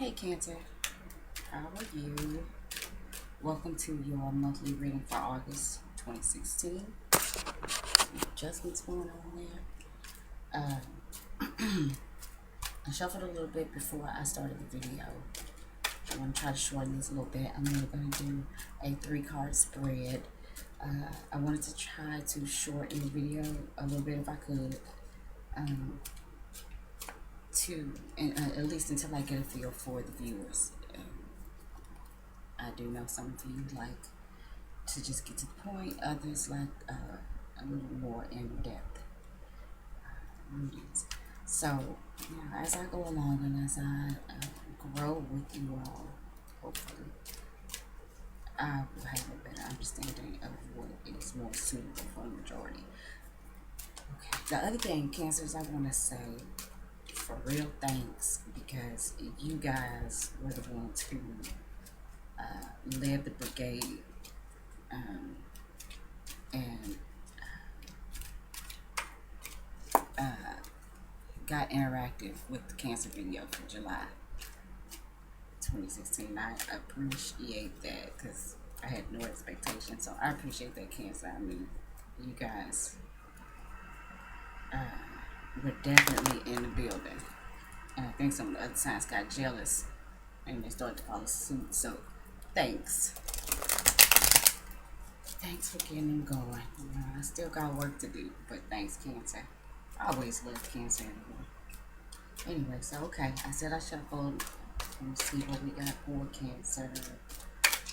Hey Cancer, how are you? Welcome to your monthly reading for August 2016. Adjustments going on there. I shuffled a little bit before I started the video. I want to try to shorten this a little bit. I'm only going to do a 3-card spread. I wanted to try to shorten the video a little bit if I could. At least until I get a feel for the viewers. I do know some of you like to just get to the point. Others like a little more in-depth readings. So, as I go along and as I grow with you all, hopefully, I will have a better understanding of what is more suitable for the majority. Okay. The other thing, Cancers, I want to say for real thanks, because you guys were the ones who led the brigade and got interactive with the Cancer video for July 2016. I appreciate that because I had no expectations, so I appreciate that, Cancer. I mean, you guys were definitely in the building, and I think some of the other signs got jealous and they started to follow suit. So thanks for getting them going. I still got work to do, but thanks, Cancer. I always loved Cancer anyway. So okay, I said I shuffled. Let's see what we got for Cancer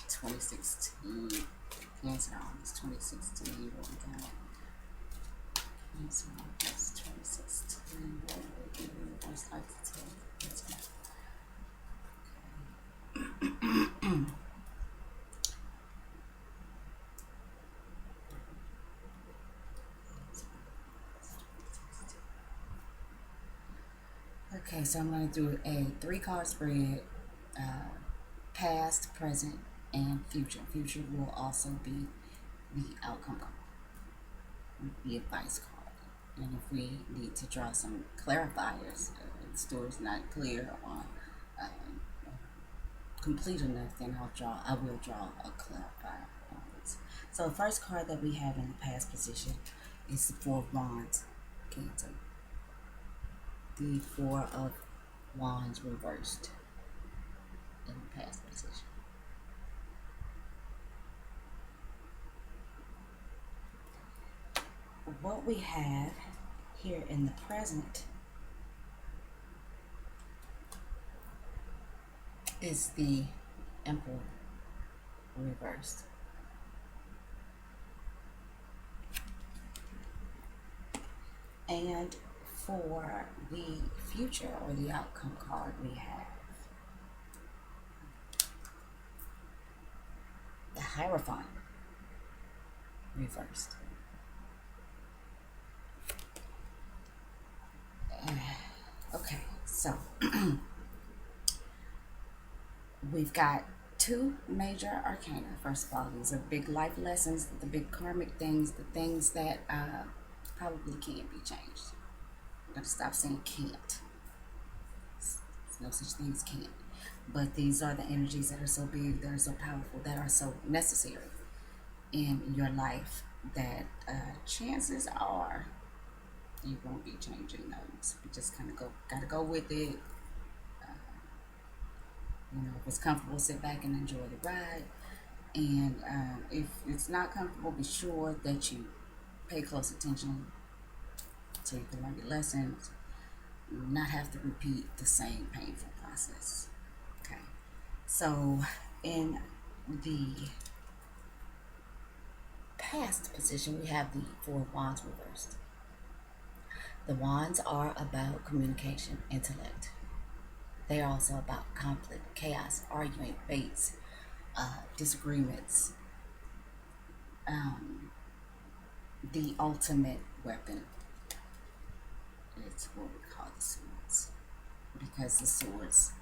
2016. Cancer August 2016. What we got? Cancer August 2016. What would the universe like to tell Cancer? Okay, so I'm going to do a 3-card spread, past, present, and future. Future will also be the outcome card, the advice card. And if we need to draw some clarifiers, if the story's not clear or complete enough, then I will draw a clarifier on this. So the first card that we have in the past position is the 4 of Wands, Cancer. The 4 of Wands reversed in the past position. What we have here in the present is the Emperor reversed. And for the future or the outcome card, we have the Hierophant reversed. Okay, so we've got 2 major arcana. First of all, these are big life lessons, the big karmic things, the things that probably can't be changed. I'm going to stop saying can't. There's no such thing as can't. But these are the energies that are so big, that are so powerful, that are so necessary in your life that chances are you won't be changing those. You just kind of gotta go with it. If it's comfortable, sit back and enjoy the ride. And if it's not comfortable, be sure that you pay close attention so you can learn your lessons, not have to repeat the same painful process. Okay, so in the past position, we have the 4 of Wands reversed. The Wands are about communication, intellect. They are also about conflict, chaos, arguing, fates, disagreements. The ultimate weapon is what we call the swords, because the swords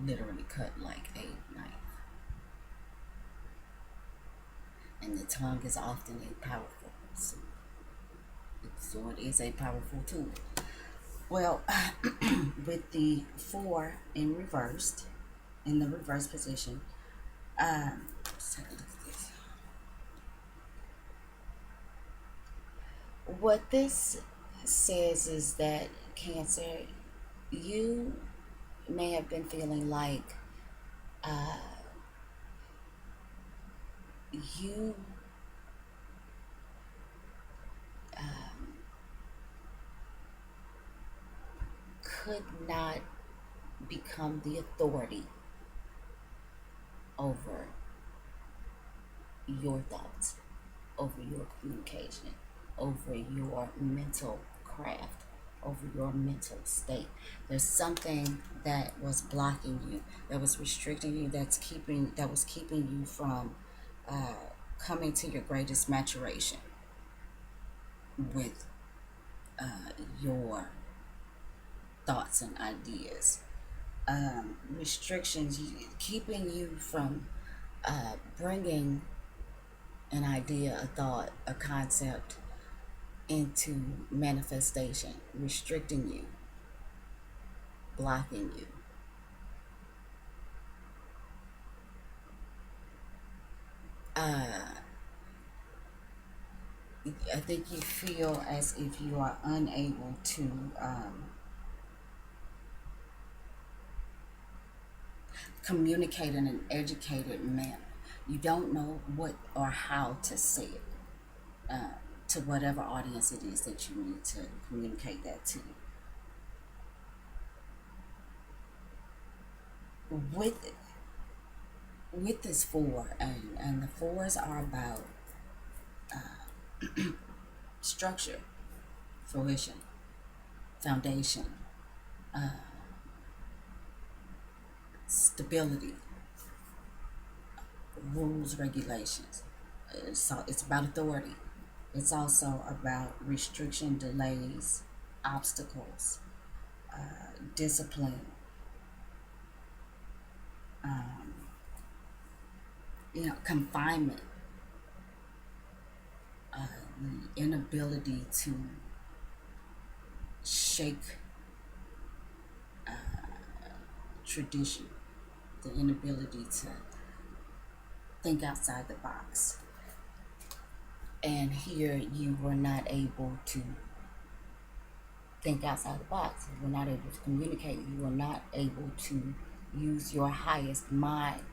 literally cut like a knife. And the tongue is often a powerful sword. The sword is a powerful tool. Well, with the four in the reverse position, let's take a look at this. What this says is that Cancer, you may have been feeling like uh, you could not become the authority over your thoughts, over your communication, over your mental craft, over your mental state. There's something that was blocking you, that was restricting you, that was keeping you from uh, coming to your greatest maturation with your thoughts and ideas. Restrictions keeping you from bringing an idea, a thought, a concept into manifestation, restricting you, blocking you. I think you feel as if you are unable to communicate in an educated manner. You don't know what or how to say it to whatever audience it is that you need to communicate that to. With this four, and the fours are about structure, fruition, foundation, stability, rules, regulations. It's about authority. It's also about restriction, delays, obstacles, discipline, confinement, the inability to shake tradition, the inability to think outside the box. And here you were not able to think outside the box. You were not able to communicate. You were not able to use your highest mind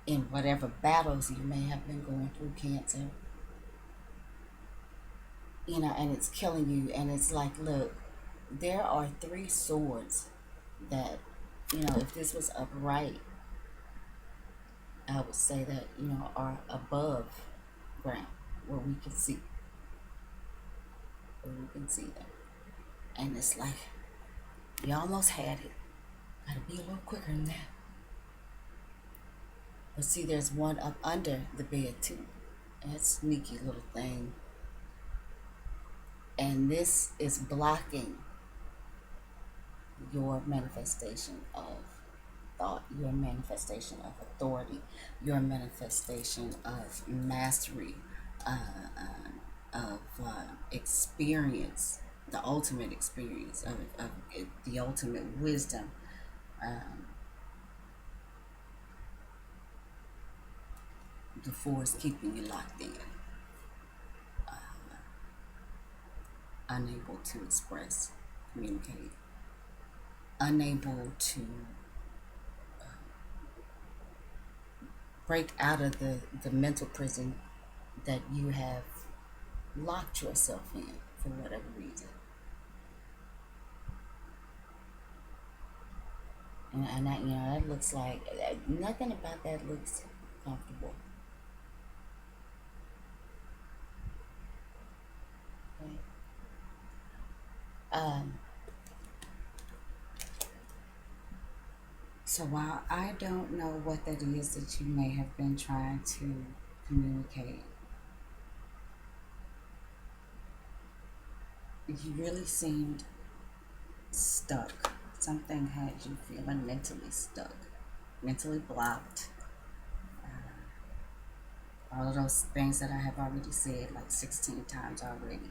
in whatever battles you may have been going through, Cancer. And it's killing you. And it's like, look, there are three swords that, if this was upright, I would say that, are above ground where we can see, them. And it's like, you almost had it. Gotta be a little quicker than that. But see, there's one up under the bed too. That sneaky little thing. And this is blocking your manifestation of thought, your manifestation of authority, your manifestation of mastery, of experience, the ultimate experience of the ultimate wisdom. The force keeping you locked in, unable to express, communicate, unable to break out of the mental prison that you have locked yourself in for whatever reason. And that looks like, nothing about that looks comfortable. Okay. So while I don't know what that is that you may have been trying to communicate, you really seemed stuck. Something had you feeling mentally stuck, mentally blocked. All of those things that I have already said like 16 times already.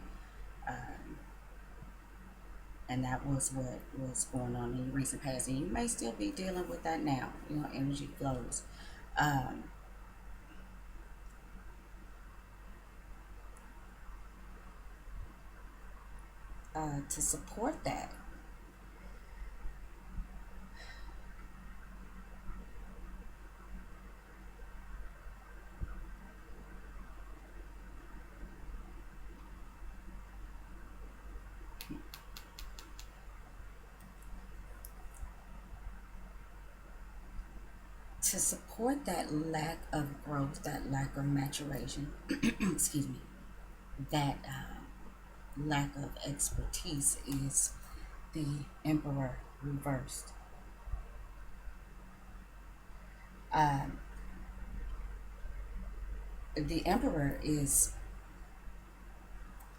And that was what was going on in your recent past. And you may still be dealing with that now, energy flows. Um, to support that, lack of growth, that lack of maturation, excuse me, that lack of expertise is the emperor reversed. Um, the emperor is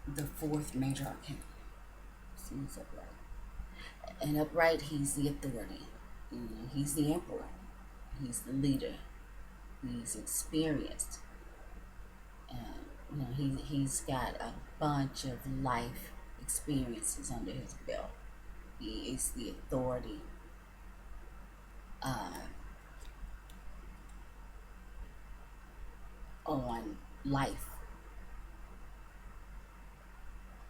the fourth major arcana. See, he's upright. And upright, he's the authority. He's the emperor. He's the leader. He's experienced. He's got a bunch of life experiences under his belt. He is the authority uh, on life,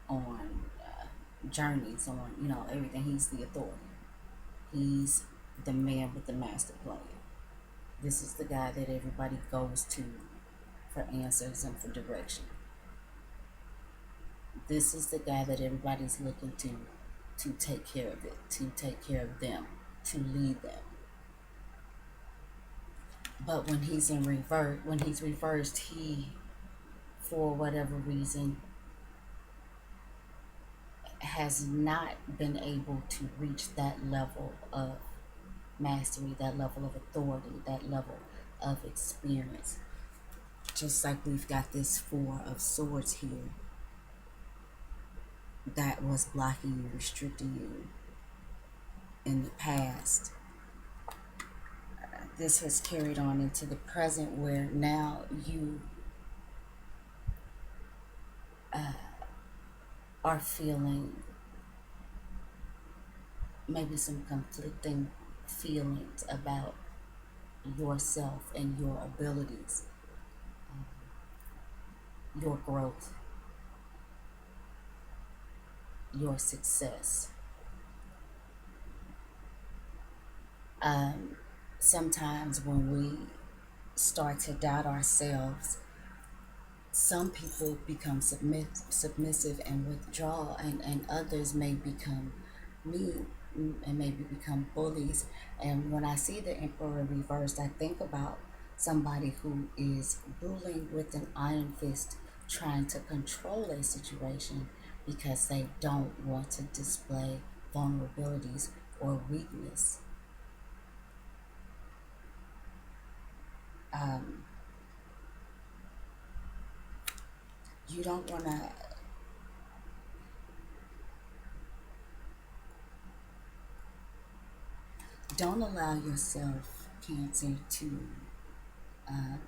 on journeys, on everything. He's the authority. He's the man with the master plan. This is the guy that everybody goes to for answers and for direction. This is the guy that everybody's looking to take care of it, to take care of them, to lead them. But when he's reversed, he, for whatever reason, has not been able to reach that level of mastery, that level of authority, that level of experience. Just like we've got this Four of Swords here that was blocking you, restricting you in the past. This has carried on into the present where now you are feeling maybe some conflicting feelings about yourself and your abilities, your growth, your success. Sometimes when we start to doubt ourselves, some people become submissive and withdraw, and others may become mean and maybe become bullies. And when I see the emperor reversed, I think about somebody who is ruling with an iron fist, trying to control a situation because they don't want to display vulnerabilities or weakness. Um, you don't want to, don't allow yourself, Cancer, um,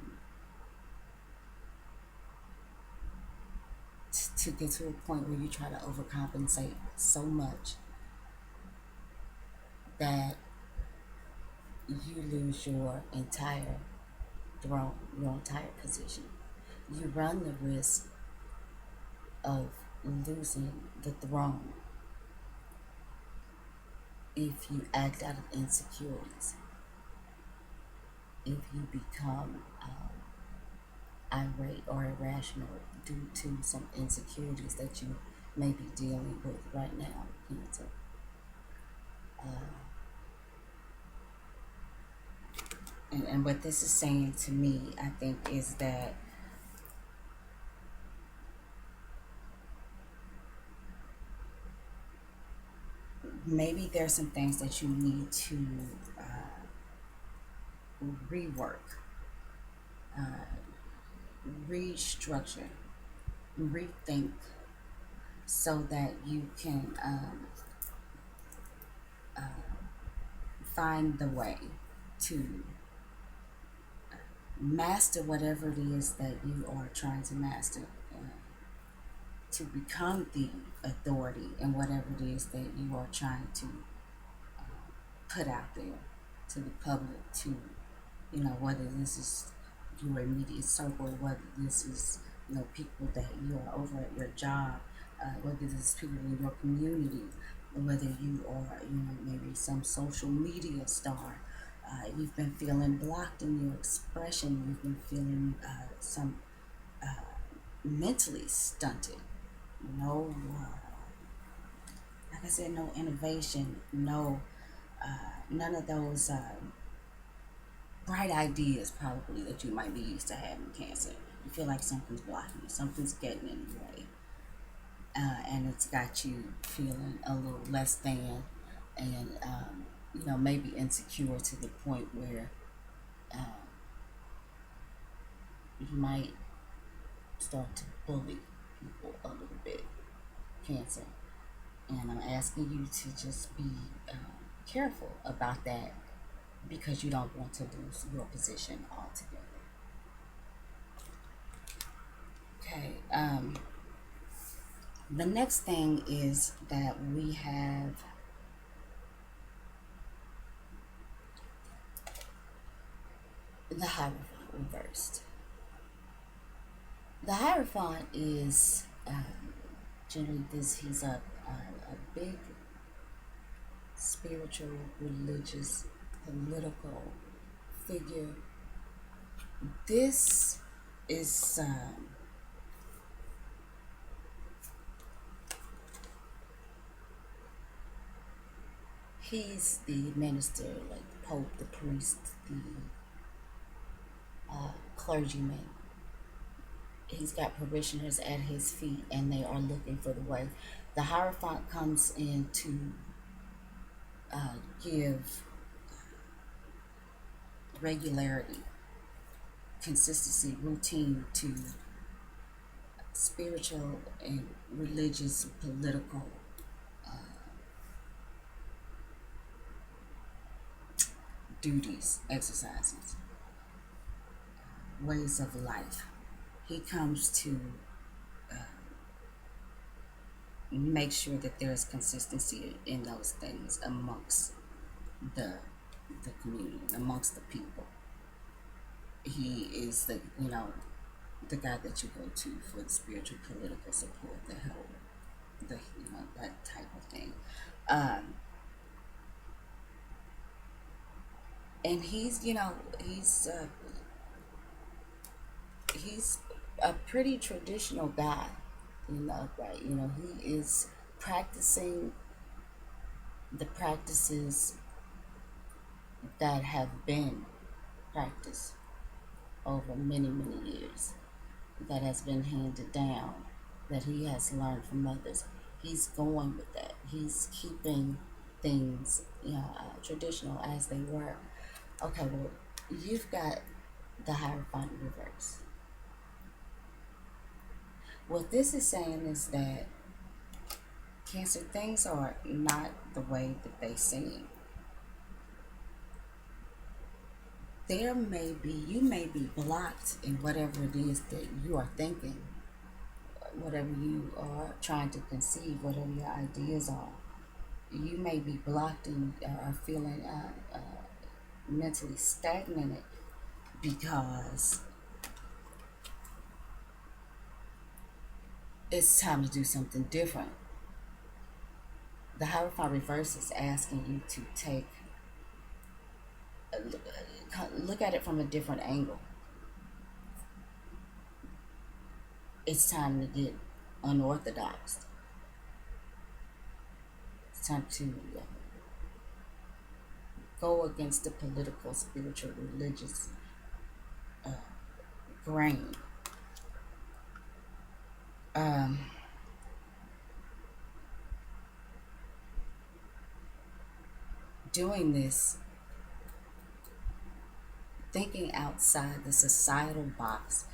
to get to a point where you try to overcompensate so much that you lose your entire throne, your entire position. You run the risk of losing the throne if you act out of insecurities, if you become irate or irrational due to some insecurities that you may be dealing with right now, Cancer. And what this is saying to me, I think, is that maybe there's some things that you need to rework, restructure, rethink, so that you can find the way to master whatever it is that you are trying to master. to become the authority in whatever it is that you are trying to put out there to the public, to, whether this is your immediate circle, whether this is, people that you are over at your job, whether this is people in your community, whether you are, maybe some social media star. You've been feeling blocked in your expression. You've been feeling some mentally stunted. No, like I said, no innovation, no, none of those bright ideas probably that you might be used to having cancer. You feel like something's blocking you, something's getting in the way, and it's got you feeling a little less than, and maybe insecure to the point where you might start to bully people a little bit. Cancer, and I'm asking you to just be careful about that because you don't want to lose your position altogether. Okay. The next thing is that we have the Hierophant reversed. The Hierophant is generally this. He's a big spiritual, religious, political figure. This is he's the minister, like the Pope, the priest, the clergyman. He's got parishioners at his feet, and they are looking for the way. The Hierophant comes in to give regularity, consistency, routine to spiritual and religious, political duties, exercises, ways of life. He comes to make sure that there is consistency in those things amongst the the community, amongst the people. He is the guy that you go to for the spiritual, political support, the help, that type of thing. Um, and he's a pretty traditional guy, right? He is practicing the practices that have been practiced over many, many years, that has been handed down, that he has learned from others. He's going with that. He's keeping things, traditional as they were. Okay, well, you've got the Hierophant reverse. What this is saying is that Cancer, things are not the way that they seem. You may be blocked in whatever it is that you are thinking, whatever you are trying to conceive, whatever your ideas are. You may be blocked and are feeling mentally stagnant because it's time to do something different. The Hierophant reverse is asking you to look at it from a different angle. It's time to get unorthodox. It's time to go against the political, spiritual, religious grain. Um, Doing this, thinking outside the societal box,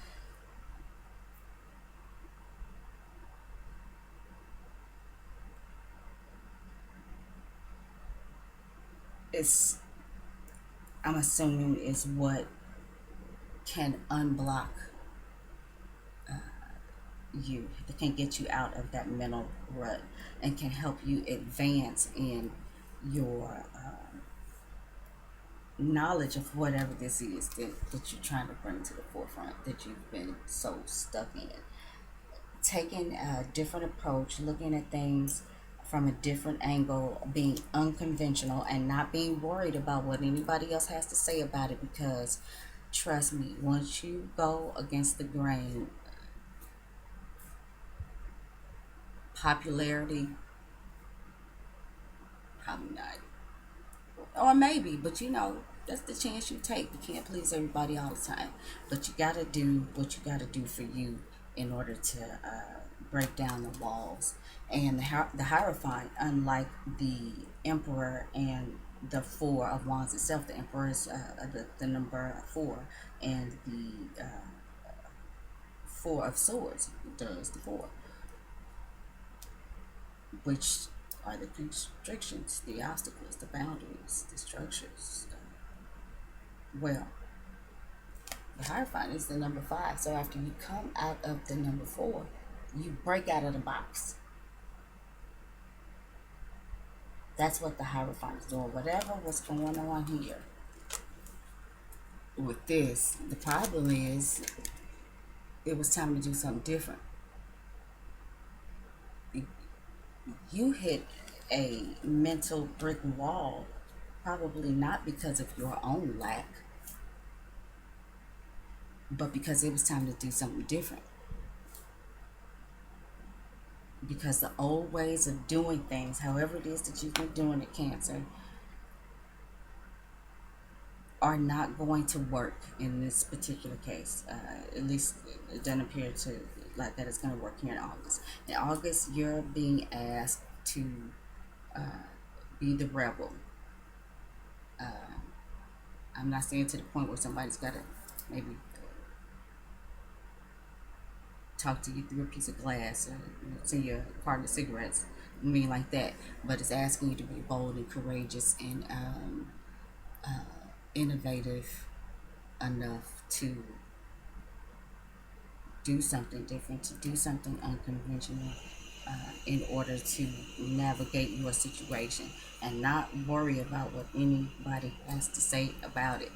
is, I'm assuming, is what can unblock you, that can get you out of that mental rut, and can help you advance in your knowledge of whatever this is that you're trying to bring to the forefront that you've been so stuck in. Taking a different approach, looking at things from a different angle, being unconventional, and not being worried about what anybody else has to say about it, because trust me, once you go against the grain, popularity, probably not. Or maybe, but that's the chance you take. You can't please everybody all the time. But you gotta do what you gotta do for you in order to break down the walls. And the Hierophant, unlike the Emperor and the Four of Wands itself, the Emperor is the number four, and the Four of Swords does the four, which are the constrictions, the obstacles, the boundaries, the structures. Well, the Hierophant is the number five. So after you come out of the number four, you break out of the box. That's what the Hierophant is doing. Whatever was going on here with this, the problem is it was time to do something different. You hit a mental brick wall, probably not because of your own lack, but because it was time to do something different. Because the old ways of doing things, however it is that you've been doing it, Cancer, are not going to work in this particular case. At least it doesn't appear to like that it's going to work here in August. In August, you're being asked to uh, be the rebel. Uh, I'm not saying to the point where somebody's got to maybe talk to you through a piece of glass or send you a carton of cigarettes. I mean like that. But it's asking you to be bold and courageous and innovative enough to do something different, to do something unconventional, in order to navigate your situation and not worry about what anybody has to say about it.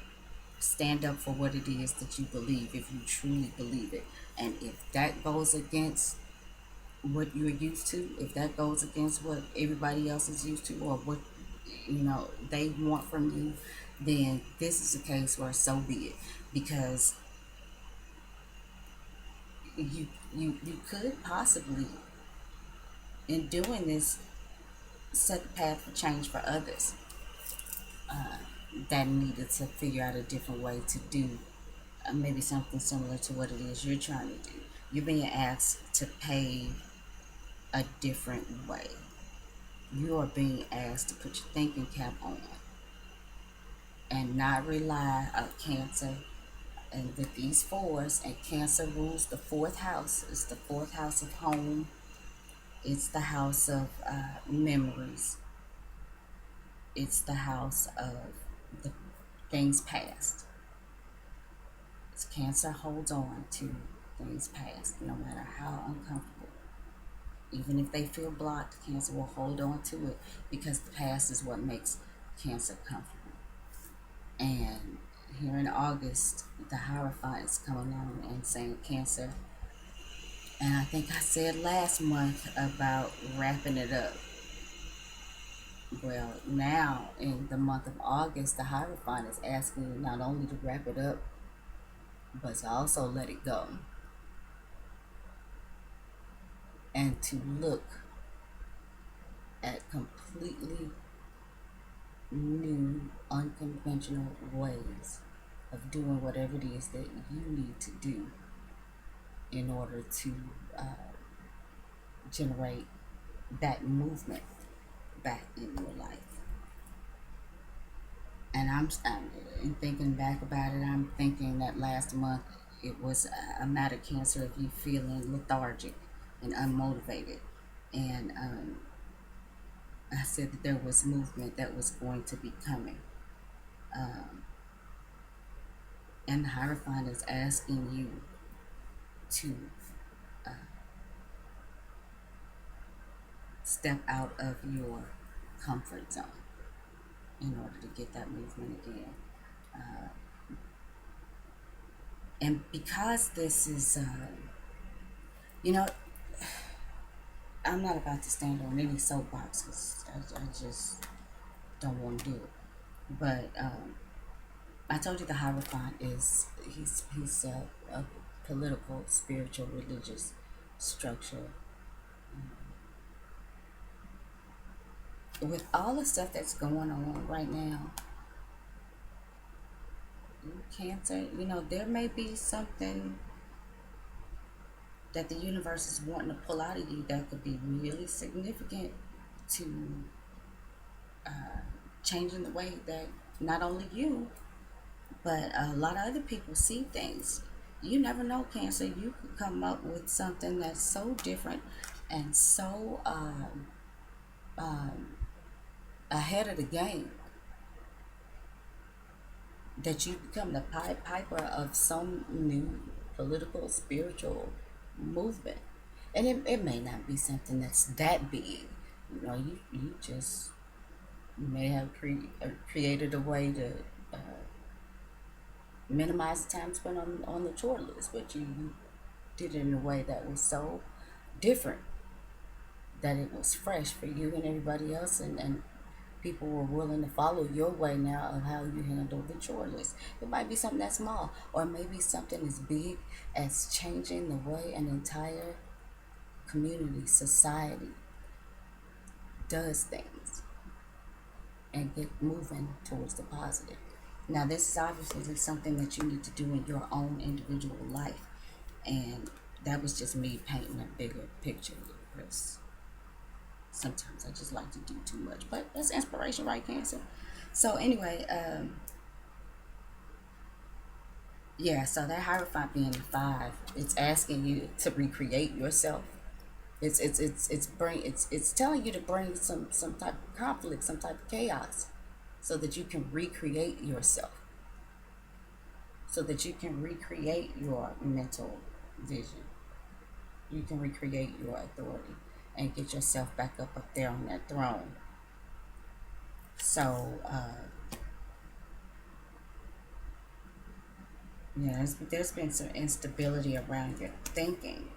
Stand up for what it is that you believe, if you truly believe it. And if that goes against what you're used to, if that goes against what everybody else is used to, or what they want from you, then this is a case where so be it. Because you could possibly, in doing this, set the path for change for others that needed to figure out a different way to do maybe something similar to what it is you're trying to do. You're being asked to pave a different way. You are being asked to put your thinking cap on and not rely on Cancer. And with these fours, and Cancer rules the fourth house. It's the fourth house of home. It's the house of memories. It's the house of the things past. It's Cancer holds on to things past, no matter how uncomfortable. Even if they feel blocked, Cancer will hold on to it because the past is what makes Cancer comfortable. And here in August, the Hierophant is coming on and saying, Cancer, and I think I said last month about wrapping it up. Well, now in the month of August, the Hierophant is asking you not only to wrap it up, but to also let it go. And to look at completely new, unconventional ways of doing whatever it is that you need to do in order to generate that movement back in your life. And I'm in thinking back about it, I'm thinking that last month it was a matter, Cancer, of you feeling lethargic and unmotivated. And I said that there was movement that was going to be coming. Um, and the Hierophant is asking you to step out of your comfort zone in order to get that movement again. Uh, and because this is, you know, I'm not about to stand on any soapbox because I just don't want to do it. But I told you the Hierophant is he's a political, spiritual, religious structure. With all the stuff that's going on right now, Cancer, there may be something that the universe is wanting to pull out of you that could be really significant to changing the way that not only you, but a lot of other people see things. You never know, Cancer. You could come up with something that's so different and so um, ahead of the game that you become the Pied Piper of some new political, spiritual movement. And it may not be something that's that big. You just you may have created a way to uh, minimize the time spent on the chore list, but you did it in a way that was so different that it was fresh for you and everybody else, and people were willing to follow your way now of how you handle the chore list. It might be something that's small, or maybe something as big as changing the way an entire community, society does things and get moving towards the positive. Now, this is obviously something that you need to do in your own individual life, and that was just me painting a bigger picture because sometimes I just like to do too much, but that's inspiration, right, Cancer? So anyway, yeah. So that Hierophant being the five, it's asking you to recreate yourself. It's telling you to bring some type of conflict, some type of chaos, so that you can recreate yourself, so that you can recreate your mental vision. You can recreate your authority and get yourself back up there on that throne. So yeah, there's been some instability around your thinking.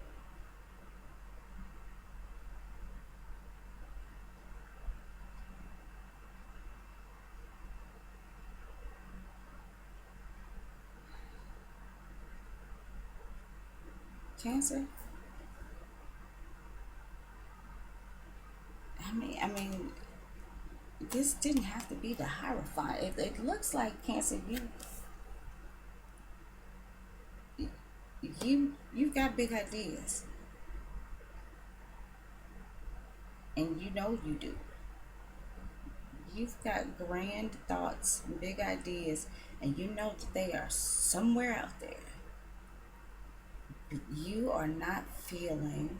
Cancer. I mean, this didn't have to be the Hierophant. It looks like Cancer. You've got big ideas, and you know you do. You've got grand thoughts, big ideas, and you know that they are somewhere out there. But you are not feeling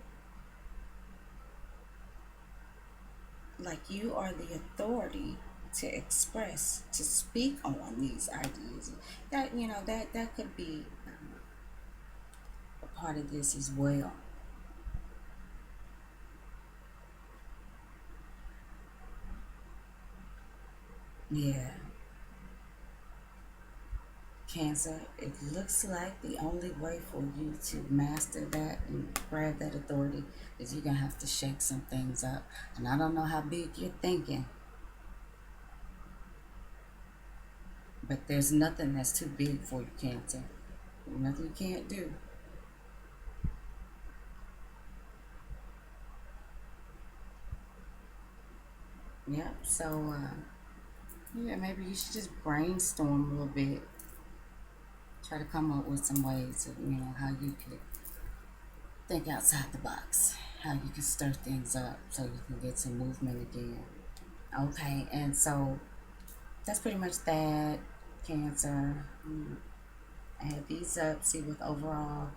like you are the authority to express, to speak on these ideas. That could be a part of this as well. Yeah, Cancer, it looks like the only way for you to master that and grab that authority is you're gonna have to shake some things up. And I don't know how big you're thinking, but there's nothing that's too big for you, Cancer. Nothing you can't do. Yep. So, yeah, maybe you should just brainstorm a little bit. Try to come up with some ways of, how you could think outside the box. How you can stir things up so you can get some movement again. Okay, and so that's pretty much that, Cancer. Add these up, see what the overall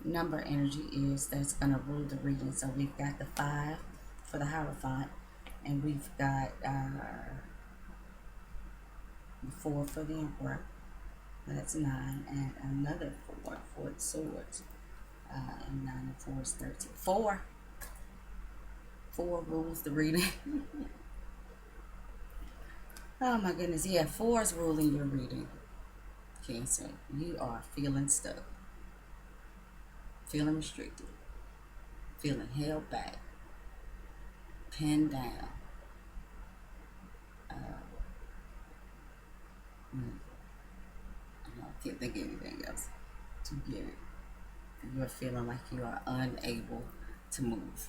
number energy is that's going to rule the reading. So we've got the 5 for the Hierophant, and we've got the 4 for the Emperor. That's 9, and another 4 for the Swords. And 9 and 4 is 13. 4. Four rules to reading. Oh my goodness, yeah, four is ruling your reading. Cancer, you are feeling stuck, feeling restricted, feeling held back, pinned down. Mm, I can't think of anything else to get it. You are feeling like you are unable to move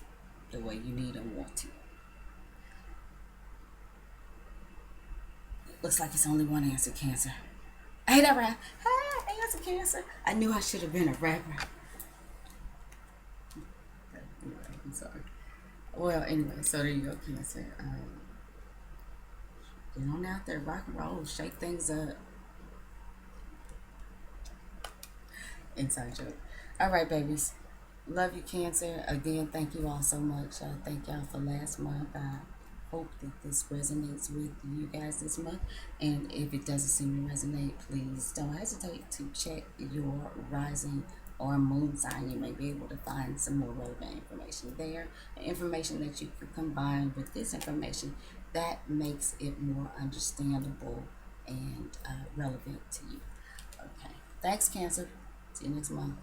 the way you need and want to. Looks like it's only one answer, Cancer. Hey, that rap. Hey, answer, Cancer. I knew I should have been a rapper. Anyway, I'm sorry. Well, anyway, so there you go, Cancer. Get on out there, rock and roll, shake things up. Inside joke. All right, babies. Love you, Cancer. Again, thank you all so much. Thank y'all for last month. I hope that this resonates with you guys this month. And if it doesn't seem to resonate, please don't hesitate to check your rising or moon sign. You may be able to find some more relevant information there. Information that you could combine with this information that makes it more understandable and relevant to you. Okay. Thanks, Cancer. See you next month.